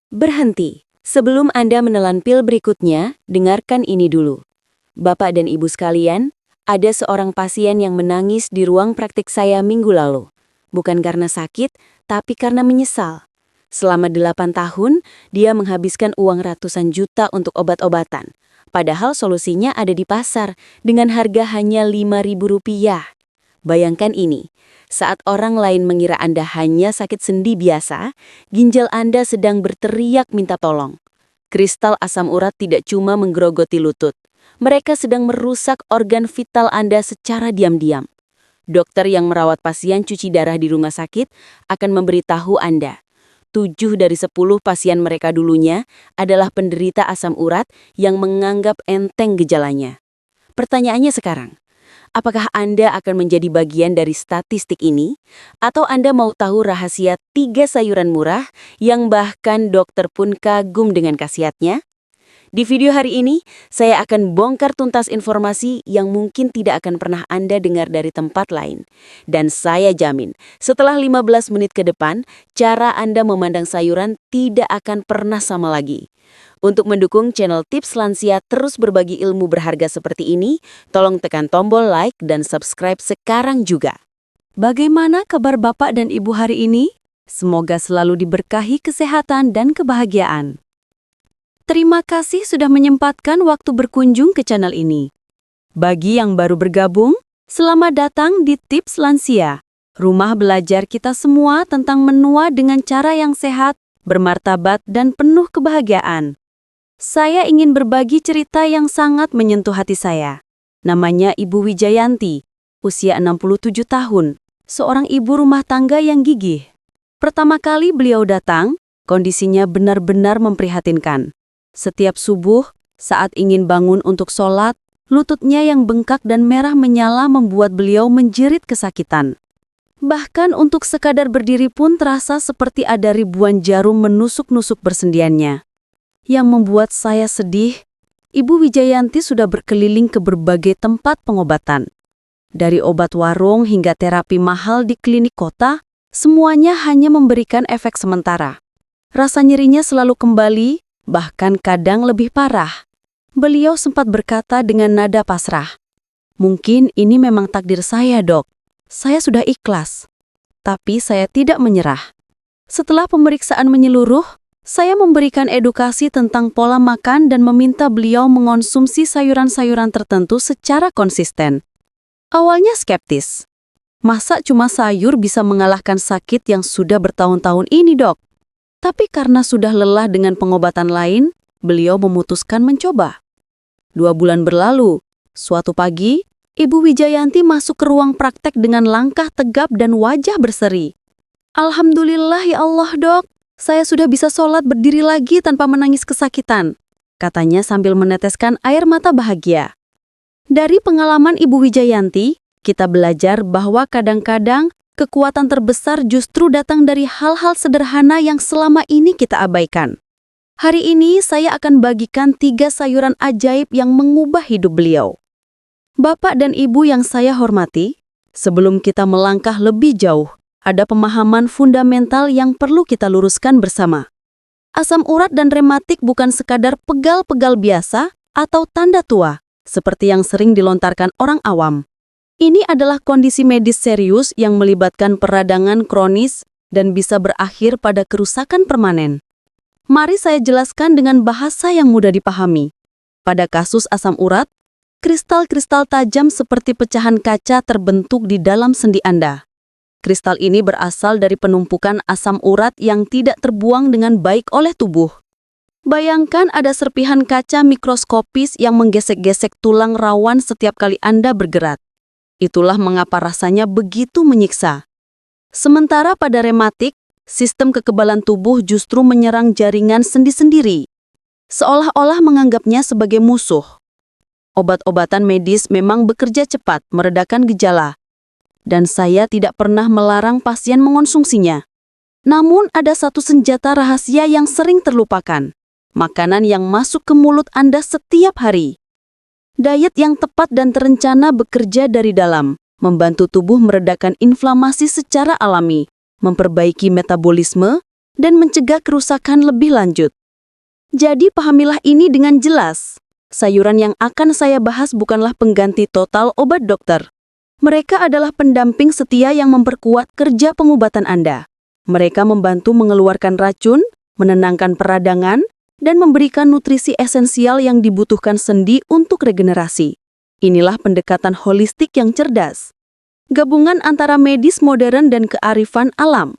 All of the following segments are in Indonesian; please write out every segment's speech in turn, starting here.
Berhenti. Sebelum Anda menelan pil berikutnya, dengarkan ini dulu. Bapak dan Ibu sekalian, ada seorang pasien yang menangis di ruang praktik saya minggu lalu. Bukan karena sakit, tapi karena menyesal. Selama 8 tahun, dia menghabiskan uang ratusan juta untuk obat-obatan. Padahal solusinya ada di pasar, dengan harga hanya Rp5.000. Bayangkan ini, saat orang lain mengira Anda hanya sakit sendi biasa, ginjal Anda sedang berteriak minta tolong. Kristal asam urat tidak cuma menggerogoti lutut, mereka sedang merusak organ vital Anda secara diam-diam. Dokter yang merawat pasien cuci darah di rumah sakit akan memberitahu Anda, 7 dari 10 pasien mereka dulunya adalah penderita asam urat yang menganggap enteng gejalanya. Pertanyaannya sekarang, apakah Anda akan menjadi bagian dari statistik ini? Atau Anda mau tahu rahasia 3 sayuran murah yang bahkan dokter pun kagum dengan khasiatnya? Di video hari ini, saya akan bongkar tuntas informasi yang mungkin tidak akan pernah Anda dengar dari tempat lain. Dan saya jamin, setelah 15 menit ke depan, cara Anda memandang sayuran tidak akan pernah sama lagi. Untuk mendukung channel Tips Lansia terus berbagi ilmu berharga seperti ini, tolong tekan tombol like dan subscribe sekarang juga. Bagaimana kabar Bapak dan Ibu hari ini? Semoga selalu diberkahi kesehatan dan kebahagiaan. Terima kasih sudah menyempatkan waktu berkunjung ke channel ini. Bagi yang baru bergabung, selamat datang di Tips Lansia, rumah belajar kita semua tentang menua dengan cara yang sehat, bermartabat, dan penuh kebahagiaan. Saya ingin berbagi cerita yang sangat menyentuh hati saya. Namanya Ibu Wijayanti, usia 67 tahun, seorang ibu rumah tangga yang gigih. Pertama kali beliau datang, kondisinya benar-benar memprihatinkan. Setiap subuh, saat ingin bangun untuk sholat, lututnya yang bengkak dan merah menyala membuat beliau menjerit kesakitan. Bahkan untuk sekadar berdiri pun terasa seperti ada ribuan jarum menusuk-nusuk persendiannya. Yang membuat saya sedih, Ibu Wijayanti sudah berkeliling ke berbagai tempat pengobatan. Dari obat warung hingga terapi mahal di klinik kota, semuanya hanya memberikan efek sementara. Rasa nyerinya selalu kembali, bahkan kadang lebih parah. Beliau sempat berkata dengan nada pasrah, "Mungkin ini memang takdir saya, Dok. Saya sudah ikhlas." Tapi saya tidak menyerah. Setelah pemeriksaan menyeluruh, saya memberikan edukasi tentang pola makan dan meminta beliau mengonsumsi sayuran-sayuran tertentu secara konsisten. Awalnya skeptis. Masa cuma sayur bisa mengalahkan sakit yang sudah bertahun-tahun ini, Dok? Tapi karena sudah lelah dengan pengobatan lain, beliau memutuskan mencoba. 2 bulan berlalu, suatu pagi, Ibu Wijayanti masuk ke ruang praktek dengan langkah tegap dan wajah berseri. "Alhamdulillah ya Allah, Dok, saya sudah bisa sholat berdiri lagi tanpa menangis kesakitan," katanya sambil meneteskan air mata bahagia. Dari pengalaman Ibu Wijayanti, kita belajar bahwa kadang-kadang kekuatan terbesar justru datang dari hal-hal sederhana yang selama ini kita abaikan. Hari ini saya akan bagikan 3 sayuran ajaib yang mengubah hidup beliau. Bapak dan Ibu yang saya hormati, sebelum kita melangkah lebih jauh, ada pemahaman fundamental yang perlu kita luruskan bersama. Asam urat dan rematik bukan sekadar pegal-pegal biasa atau tanda tua, seperti yang sering dilontarkan orang awam. Ini adalah kondisi medis serius yang melibatkan peradangan kronis dan bisa berakhir pada kerusakan permanen. Mari saya jelaskan dengan bahasa yang mudah dipahami. Pada kasus asam urat, kristal-kristal tajam seperti pecahan kaca terbentuk di dalam sendi Anda. Kristal ini berasal dari penumpukan asam urat yang tidak terbuang dengan baik oleh tubuh. Bayangkan ada serpihan kaca mikroskopis yang menggesek-gesek tulang rawan setiap kali Anda bergerak. Itulah mengapa rasanya begitu menyiksa. Sementara pada rematik, sistem kekebalan tubuh justru menyerang jaringan sendi sendiri, seolah-olah menganggapnya sebagai musuh. Obat-obatan medis memang bekerja cepat meredakan gejala, dan saya tidak pernah melarang pasien mengonsumsinya. Namun ada satu senjata rahasia yang sering terlupakan, makanan yang masuk ke mulut Anda setiap hari. Diet yang tepat dan terencana bekerja dari dalam, membantu tubuh meredakan inflamasi secara alami, memperbaiki metabolisme, dan mencegah kerusakan lebih lanjut. Jadi pahamilah ini dengan jelas. Sayuran yang akan saya bahas bukanlah pengganti total obat dokter. Mereka adalah pendamping setia yang memperkuat kerja pengobatan Anda. Mereka membantu mengeluarkan racun, menenangkan peradangan, dan memberikan nutrisi esensial yang dibutuhkan sendi untuk regenerasi. Inilah pendekatan holistik yang cerdas. Gabungan antara medis modern dan kearifan alam.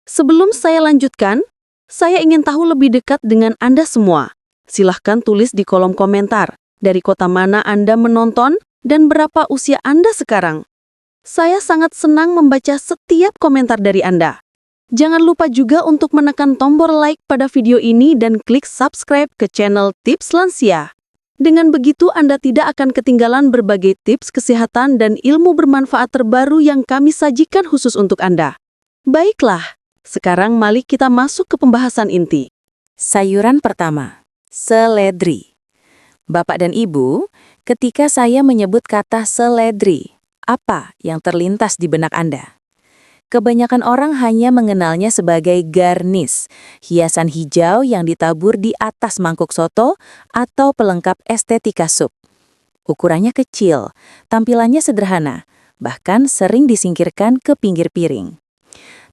Sebelum saya lanjutkan, saya ingin tahu lebih dekat dengan Anda semua. Silahkan tulis di kolom komentar dari kota mana Anda menonton dan berapa usia Anda sekarang. Saya sangat senang membaca setiap komentar dari Anda. Jangan lupa juga untuk menekan tombol like pada video ini dan klik subscribe ke channel Tips Lansia. Dengan begitu Anda tidak akan ketinggalan berbagai tips kesehatan dan ilmu bermanfaat terbaru yang kami sajikan khusus untuk Anda. Baiklah, sekarang mari kita masuk ke pembahasan inti. Sayuran pertama, seledri. Bapak dan Ibu, ketika saya menyebut kata seledri, apa yang terlintas di benak Anda? Kebanyakan orang hanya mengenalnya sebagai garnish, hiasan hijau yang ditabur di atas mangkuk soto atau pelengkap estetika sup. Ukurannya kecil, tampilannya sederhana, bahkan sering disingkirkan ke pinggir piring.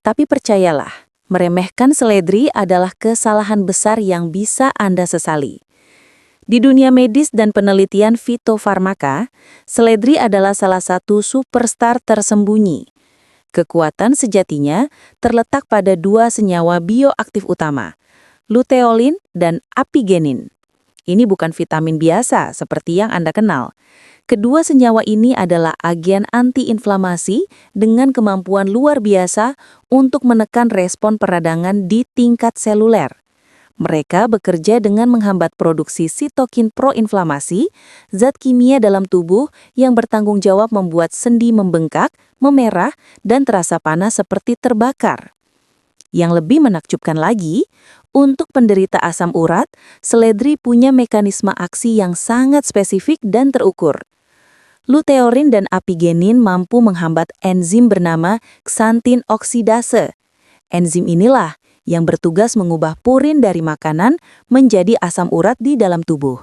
Tapi percayalah, meremehkan seledri adalah kesalahan besar yang bisa Anda sesali. Di dunia medis dan penelitian fitofarmaka, seledri adalah salah satu superstar tersembunyi. Kekuatan sejatinya terletak pada dua senyawa bioaktif utama, luteolin dan apigenin. Ini bukan vitamin biasa seperti yang Anda kenal. Kedua senyawa ini adalah agen antiinflamasi dengan kemampuan luar biasa untuk menekan respon peradangan di tingkat seluler. Mereka bekerja dengan menghambat produksi sitokin proinflamasi, zat kimia dalam tubuh yang bertanggung jawab membuat sendi membengkak, memerah, dan terasa panas seperti terbakar. Yang lebih menakjubkan lagi, untuk penderita asam urat, seledri punya mekanisme aksi yang sangat spesifik dan terukur. Luteolin dan apigenin mampu menghambat enzim bernama xanthin oksidase. Enzim inilah yang bertugas mengubah purin dari makanan menjadi asam urat di dalam tubuh.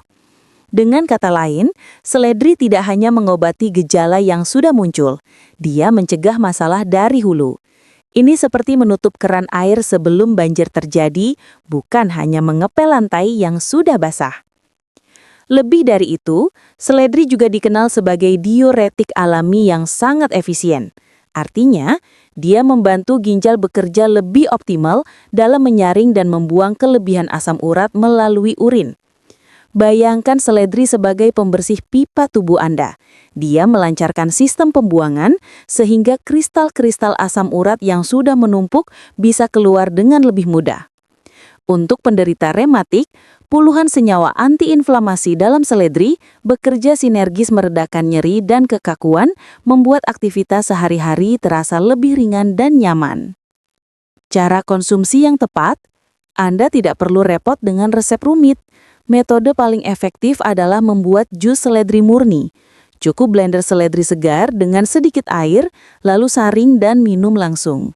Dengan kata lain, seledri tidak hanya mengobati gejala yang sudah muncul, dia mencegah masalah dari hulu. Ini seperti menutup keran air sebelum banjir terjadi, bukan hanya mengepel lantai yang sudah basah. Lebih dari itu, seledri juga dikenal sebagai diuretik alami yang sangat efisien. Artinya, dia membantu ginjal bekerja lebih optimal dalam menyaring dan membuang kelebihan asam urat melalui urin. Bayangkan seledri sebagai pembersih pipa tubuh Anda. Dia melancarkan sistem pembuangan sehingga kristal-kristal asam urat yang sudah menumpuk bisa keluar dengan lebih mudah. Untuk penderita rematik, puluhan senyawa antiinflamasi dalam seledri bekerja sinergis meredakan nyeri dan kekakuan, membuat aktivitas sehari-hari terasa lebih ringan dan nyaman. Cara konsumsi yang tepat, Anda tidak perlu repot dengan resep rumit. Metode paling efektif adalah membuat jus seledri murni. Cukup blender seledri segar dengan sedikit air, lalu saring dan minum langsung.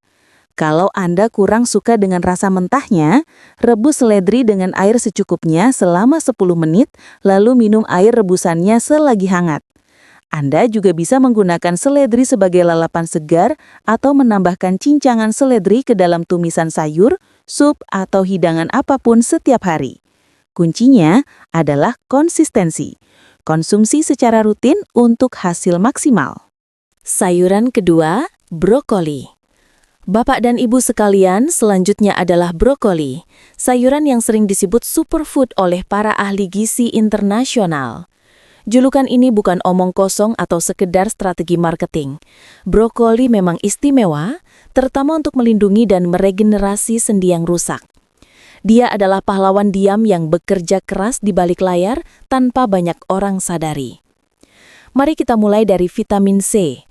Kalau Anda kurang suka dengan rasa mentahnya, rebus seledri dengan air secukupnya selama 10 menit, lalu minum air rebusannya selagi hangat. Anda juga bisa menggunakan seledri sebagai lalapan segar atau menambahkan cincangan seledri ke dalam tumisan sayur, sup, atau hidangan apapun setiap hari. Kuncinya adalah konsistensi. Konsumsi secara rutin untuk hasil maksimal. Sayuran kedua, brokoli. Bapak dan Ibu sekalian, selanjutnya adalah brokoli, sayuran yang sering disebut superfood oleh para ahli gizi internasional. Julukan ini bukan omong kosong atau sekedar strategi marketing. Brokoli memang istimewa, terutama untuk melindungi dan meregenerasi sendi yang rusak. Dia adalah pahlawan diam yang bekerja keras di balik layar tanpa banyak orang sadari. Mari kita mulai dari vitamin C.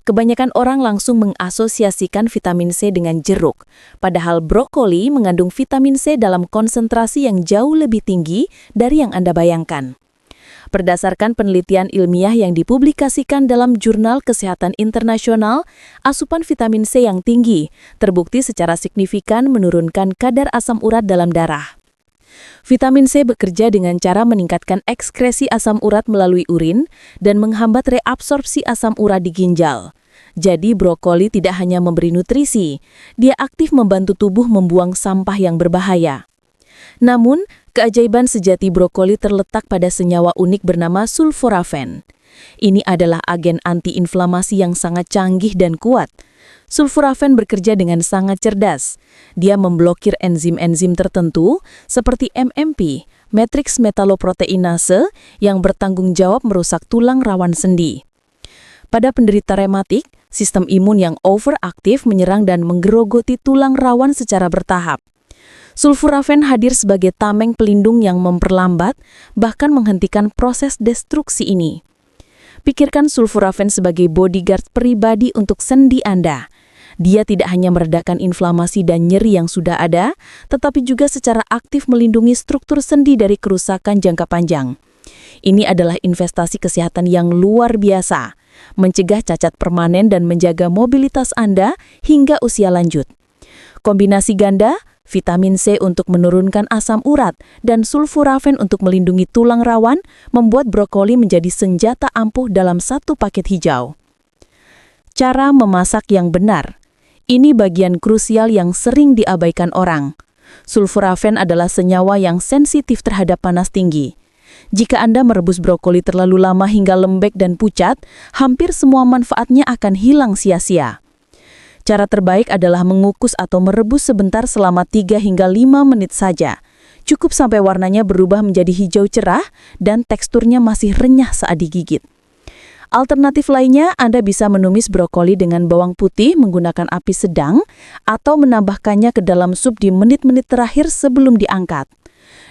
Kebanyakan orang langsung mengasosiasikan vitamin C dengan jeruk, padahal brokoli mengandung vitamin C dalam konsentrasi yang jauh lebih tinggi dari yang Anda bayangkan. Berdasarkan penelitian ilmiah yang dipublikasikan dalam Jurnal Kesehatan Internasional, asupan vitamin C yang tinggi terbukti secara signifikan menurunkan kadar asam urat dalam darah. Vitamin C bekerja dengan cara meningkatkan ekskresi asam urat melalui urin dan menghambat reabsorpsi asam urat di ginjal. Jadi brokoli tidak hanya memberi nutrisi, dia aktif membantu tubuh membuang sampah yang berbahaya. Namun, keajaiban sejati brokoli terletak pada senyawa unik bernama sulforafen. Ini adalah agen antiinflamasi yang sangat canggih dan kuat. Sulforafen bekerja dengan sangat cerdas. Dia memblokir enzim-enzim tertentu seperti MMP, matriks metaloproteinase, yang bertanggung jawab merusak tulang rawan sendi. Pada penderita rematik, sistem imun yang overaktif menyerang dan menggerogoti tulang rawan secara bertahap. Sulforafen hadir sebagai tameng pelindung yang memperlambat, bahkan menghentikan proses destruksi ini. Pikirkan sulforafen sebagai bodyguard pribadi untuk sendi Anda. Dia tidak hanya meredakan inflamasi dan nyeri yang sudah ada, tetapi juga secara aktif melindungi struktur sendi dari kerusakan jangka panjang. Ini adalah investasi kesehatan yang luar biasa, mencegah cacat permanen dan menjaga mobilitas Anda hingga usia lanjut. Kombinasi ganda, vitamin C untuk menurunkan asam urat, dan sulforafen untuk melindungi tulang rawan, membuat brokoli menjadi senjata ampuh dalam satu paket hijau. Cara memasak yang benar. Ini bagian krusial yang sering diabaikan orang. Sulforafen adalah senyawa yang sensitif terhadap panas tinggi. Jika Anda merebus brokoli terlalu lama hingga lembek dan pucat, hampir semua manfaatnya akan hilang sia-sia. Cara terbaik adalah mengukus atau merebus sebentar selama 3 hingga 5 menit saja. Cukup sampai warnanya berubah menjadi hijau cerah dan teksturnya masih renyah saat digigit. Alternatif lainnya, Anda bisa menumis brokoli dengan bawang putih menggunakan api sedang atau menambahkannya ke dalam sup di menit-menit terakhir sebelum diangkat.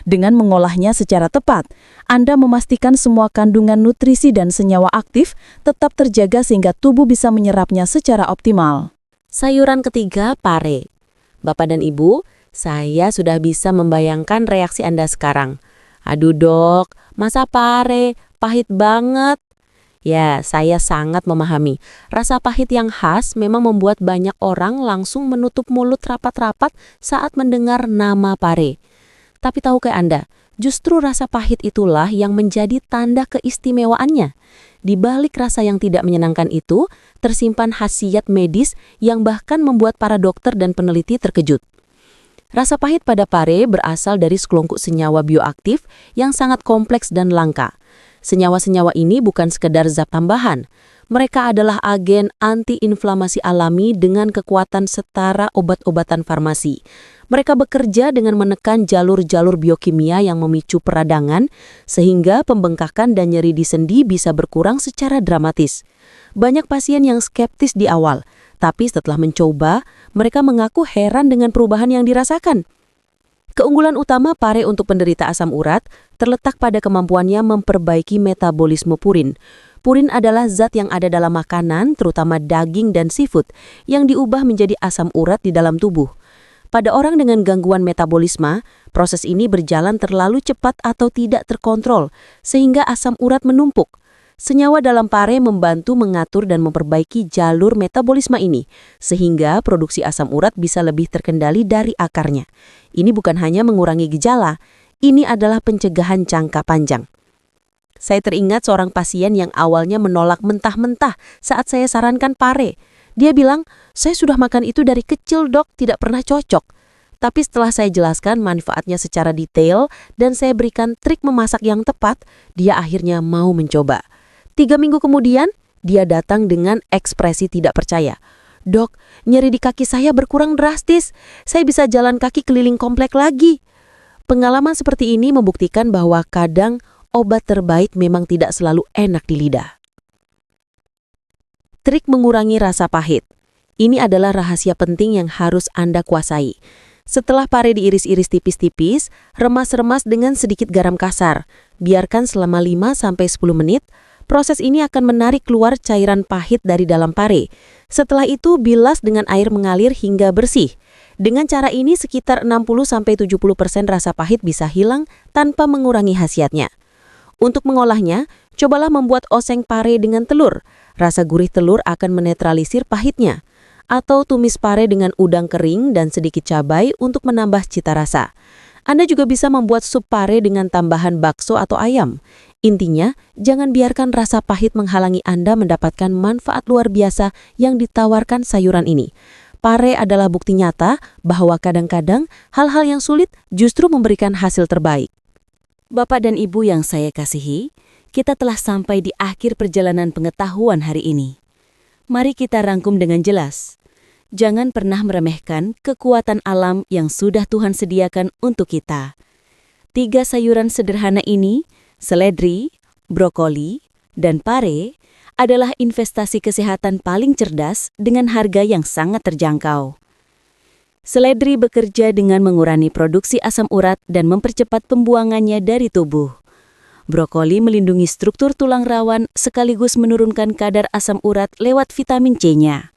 Dengan mengolahnya secara tepat, Anda memastikan semua kandungan nutrisi dan senyawa aktif tetap terjaga sehingga tubuh bisa menyerapnya secara optimal. Sayuran ketiga, pare. Bapak dan Ibu, saya sudah bisa membayangkan reaksi Anda sekarang. Aduh dok, masa pare? Pahit banget. Ya, saya sangat memahami. Rasa pahit yang khas memang membuat banyak orang langsung menutup mulut rapat-rapat saat mendengar nama pare. Tapi tahukah Anda, justru rasa pahit itulah yang menjadi tanda keistimewaannya. Di balik rasa yang tidak menyenangkan itu, tersimpan khasiat medis yang bahkan membuat para dokter dan peneliti terkejut. Rasa pahit pada pare berasal dari sekelompok senyawa bioaktif yang sangat kompleks dan langka. Senyawa-senyawa ini bukan sekedar zat tambahan. Mereka adalah agen antiinflamasi alami dengan kekuatan setara obat-obatan farmasi. Mereka bekerja dengan menekan jalur-jalur biokimia yang memicu peradangan, sehingga pembengkakan dan nyeri di sendi bisa berkurang secara dramatis. Banyak pasien yang skeptis di awal, tapi setelah mencoba, mereka mengaku heran dengan perubahan yang dirasakan. Keunggulan utama pare untuk penderita asam urat terletak pada kemampuannya memperbaiki metabolisme purin. Purin adalah zat yang ada dalam makanan, terutama daging dan seafood, yang diubah menjadi asam urat di dalam tubuh. Pada orang dengan gangguan metabolisme, proses ini berjalan terlalu cepat atau tidak terkontrol, sehingga asam urat menumpuk. Senyawa dalam pare membantu mengatur dan memperbaiki jalur metabolisme ini, sehingga produksi asam urat bisa lebih terkendali dari akarnya. Ini bukan hanya mengurangi gejala, ini adalah pencegahan jangka panjang. Saya teringat seorang pasien yang awalnya menolak mentah-mentah saat saya sarankan pare. Dia bilang, saya sudah makan itu dari kecil dok, tidak pernah cocok. Tapi setelah saya jelaskan manfaatnya secara detail dan saya berikan trik memasak yang tepat, dia akhirnya mau mencoba. 3 minggu kemudian, dia datang dengan ekspresi tidak percaya. Dok, nyeri di kaki saya berkurang drastis. Saya bisa jalan kaki keliling komplek lagi. Pengalaman seperti ini membuktikan bahwa kadang obat terbaik memang tidak selalu enak di lidah. Trik mengurangi rasa pahit. Ini adalah rahasia penting yang harus Anda kuasai. Setelah pare diiris-iris tipis-tipis, remas-remas dengan sedikit garam kasar. Biarkan selama 5-10 menit. Proses ini akan menarik keluar cairan pahit dari dalam pare. Setelah itu, bilas dengan air mengalir hingga bersih. Dengan cara ini, sekitar 60-70% rasa pahit bisa hilang tanpa mengurangi khasiatnya. Untuk mengolahnya, cobalah membuat oseng pare dengan telur. Rasa gurih telur akan menetralisir pahitnya. Atau tumis pare dengan udang kering dan sedikit cabai untuk menambah cita rasa. Anda juga bisa membuat sup pare dengan tambahan bakso atau ayam. Intinya, jangan biarkan rasa pahit menghalangi Anda mendapatkan manfaat luar biasa yang ditawarkan sayuran ini. Pare adalah bukti nyata bahwa kadang-kadang hal-hal yang sulit justru memberikan hasil terbaik. Bapak dan Ibu yang saya kasihi, kita telah sampai di akhir perjalanan pengetahuan hari ini. Mari kita rangkum dengan jelas. Jangan pernah meremehkan kekuatan alam yang sudah Tuhan sediakan untuk kita. 3 sayuran sederhana ini, seledri, brokoli, dan pare, adalah investasi kesehatan paling cerdas dengan harga yang sangat terjangkau. Seledri bekerja dengan mengurangi produksi asam urat dan mempercepat pembuangannya dari tubuh. Brokoli melindungi struktur tulang rawan sekaligus menurunkan kadar asam urat lewat vitamin C-nya.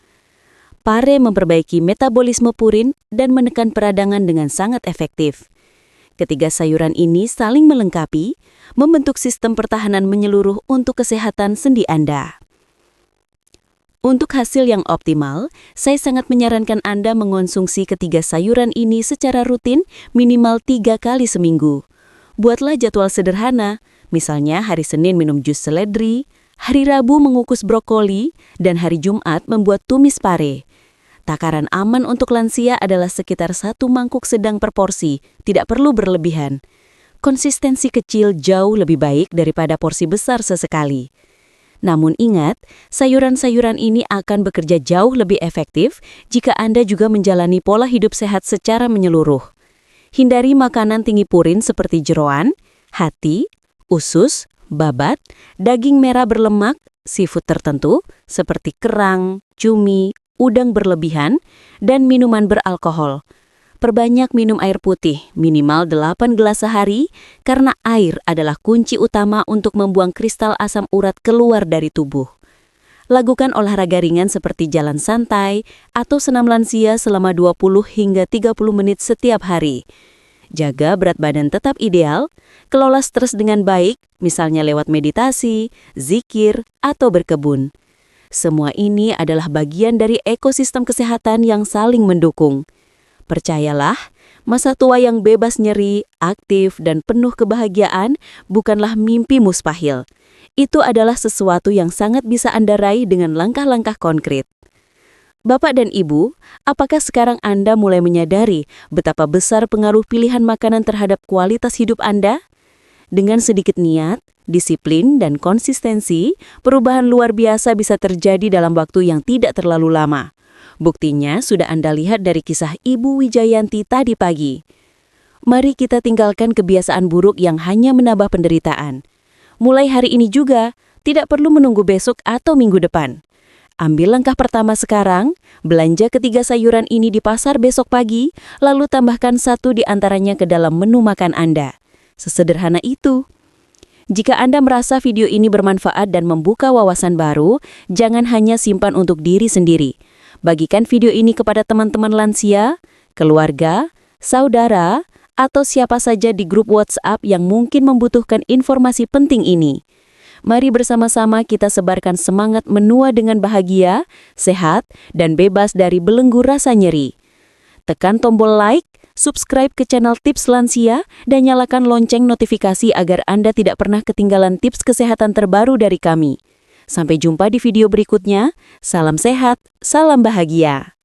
Pare memperbaiki metabolisme purin dan menekan peradangan dengan sangat efektif. Ketiga sayuran ini saling melengkapi, membentuk sistem pertahanan menyeluruh untuk kesehatan sendi Anda. Untuk hasil yang optimal, saya sangat menyarankan Anda mengonsumsi ketiga sayuran ini secara rutin minimal 3 kali seminggu. Buatlah jadwal sederhana, misalnya hari Senin minum jus seledri, hari Rabu mengukus brokoli, dan hari Jumat membuat tumis pare. Takaran aman untuk lansia adalah sekitar 1 mangkuk sedang per porsi, tidak perlu berlebihan. Konsistensi kecil jauh lebih baik daripada porsi besar sesekali. Namun ingat, sayuran-sayuran ini akan bekerja jauh lebih efektif jika Anda juga menjalani pola hidup sehat secara menyeluruh. Hindari makanan tinggi purin seperti jeroan, hati, usus, babat, daging merah berlemak, seafood tertentu seperti kerang, cumi, udang berlebihan, dan minuman beralkohol. Perbanyak minum air putih, minimal 8 gelas sehari, karena air adalah kunci utama untuk membuang kristal asam urat keluar dari tubuh. Lakukan olahraga ringan seperti jalan santai atau senam lansia selama 20 hingga 30 menit setiap hari. Jaga berat badan tetap ideal, kelola stres dengan baik, misalnya lewat meditasi, zikir, atau berkebun. Semua ini adalah bagian dari ekosistem kesehatan yang saling mendukung. Percayalah, masa tua yang bebas nyeri, aktif, dan penuh kebahagiaan bukanlah mimpi mustahil. Itu adalah sesuatu yang sangat bisa Anda raih dengan langkah-langkah konkret. Bapak dan Ibu, apakah sekarang Anda mulai menyadari betapa besar pengaruh pilihan makanan terhadap kualitas hidup Anda? Dengan sedikit niat, disiplin, dan konsistensi, perubahan luar biasa bisa terjadi dalam waktu yang tidak terlalu lama. Buktinya sudah Anda lihat dari kisah Ibu Wijayanti tadi pagi. Mari kita tinggalkan kebiasaan buruk yang hanya menambah penderitaan. Mulai hari ini juga, tidak perlu menunggu besok atau minggu depan. Ambil langkah pertama sekarang, belanja ketiga sayuran ini di pasar besok pagi, lalu tambahkan 1 di antaranya ke dalam menu makan Anda. Sesederhana itu. Jika Anda merasa video ini bermanfaat dan membuka wawasan baru, jangan hanya simpan untuk diri sendiri. Bagikan video ini kepada teman-teman lansia, keluarga, saudara, atau siapa saja di grup WhatsApp yang mungkin membutuhkan informasi penting ini. Mari bersama-sama kita sebarkan semangat menua dengan bahagia, sehat, dan bebas dari belenggu rasa nyeri. Tekan tombol like, subscribe ke channel Tips Lansia, dan nyalakan lonceng notifikasi agar Anda tidak pernah ketinggalan tips kesehatan terbaru dari kami. Sampai jumpa di video berikutnya. Salam sehat, salam bahagia.